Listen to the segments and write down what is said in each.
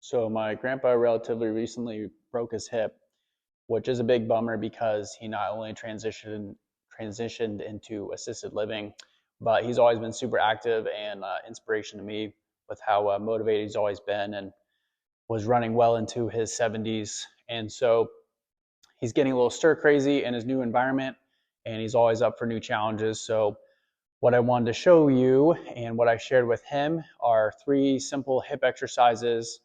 So my grandpa relatively recently broke his hip, which is a big bummer because he not only transitioned into assisted living, but he's always been super active and inspiration to me with how motivated he's always been and was running well into his 70s. And so he's getting a little stir crazy in his new environment and he's always up for new challenges. So what I wanted to show you and what I shared with him are three simple hip exercises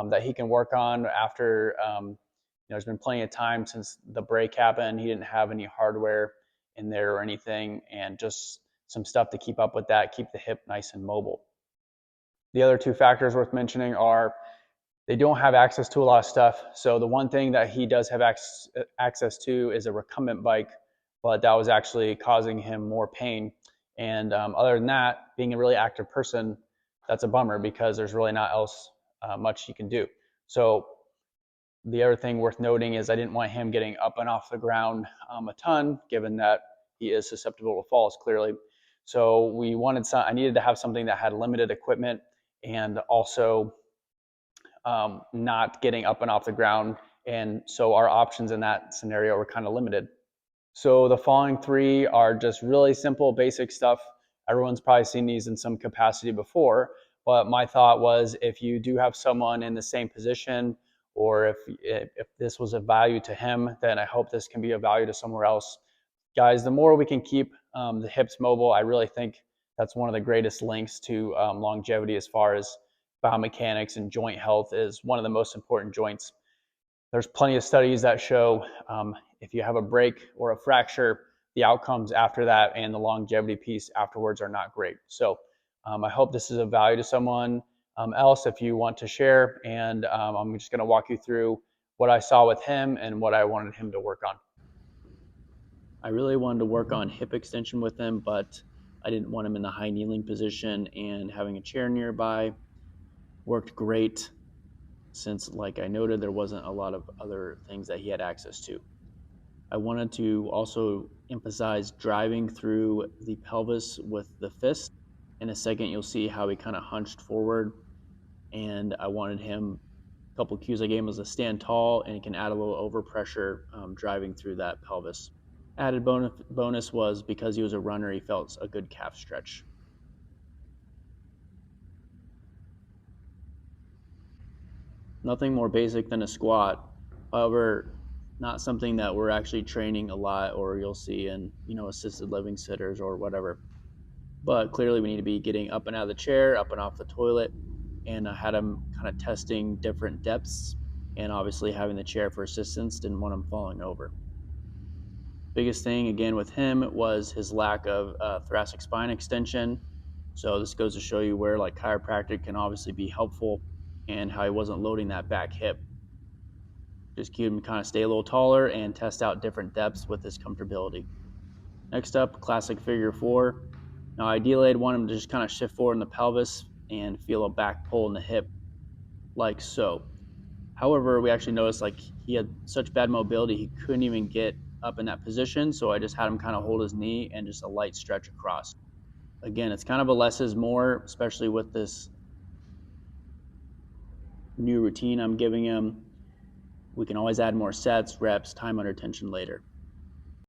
that he can work on after, there's been plenty of time since the break happened. He didn't have any hardware in there or anything, and just some stuff to keep up with that, keep the hip nice and mobile. The other two factors worth mentioning are they don't have access to a lot of stuff. So the one thing that he does have access to is a recumbent bike, but that was actually causing him more pain. And other than that, being a really active person, that's a bummer because there's really not else much you can do. So the other thing worth noting is I didn't want him getting up and off the ground a ton, given that he is susceptible to falls clearly. So I needed to have something that had limited equipment and also not getting up and off the ground. And so our options in that scenario were kind of limited. So the following three are just really simple, basic stuff. Everyone's probably seen these in some capacity before, but my thought was if you do have someone in the same position, or if this was of value to him, then I hope this can be of value to somewhere else. Guys, the more we can keep the hips mobile, I really think that's one of the greatest links to longevity as far as biomechanics and joint health is one of the most important joints. There's plenty of studies that show if you have a break or a fracture, the outcomes after that and the longevity piece afterwards are not great. So I hope this is of value to someone else if you want to share. And I'm just going to walk you through what I saw with him and what I wanted him to work on. I really wanted to work on hip extension with him, but I didn't want him in the high kneeling position, and having a chair nearby worked great since, like I noted, there wasn't a lot of other things that he had access to. I wanted to also emphasize driving through the pelvis with the fist. In a second, you'll see how he kind of hunched forward, and I wanted him, a couple cues I gave him was to stand tall, and he can add a little overpressure driving through that pelvis. Added bonus was because he was a runner, he felt a good calf stretch. Nothing more basic than a squat. However, not something that we're actually training a lot or you'll see in, assisted living sitters or whatever. But clearly we need to be getting up and out of the chair, up and off the toilet, and I had him kind of testing different depths, and obviously having the chair for assistance, didn't want him falling over. Biggest thing again with him was his lack of thoracic spine extension. So this goes to show you where like chiropractic can obviously be helpful and how he wasn't loading that back hip. Just keep him kind of stay a little taller and test out different depths with his comfortability. Next up, classic figure 4. Now ideally I'd want him to just kind of shift forward in the pelvis and feel a back pull in the hip like so. However, we actually noticed like he had such bad mobility he couldn't even get up in that position, so I just had him kind of hold his knee and just a light stretch across. Again, it's kind of a less is more, especially with this new routine I'm giving him. We can always add more sets, reps, time under tension later.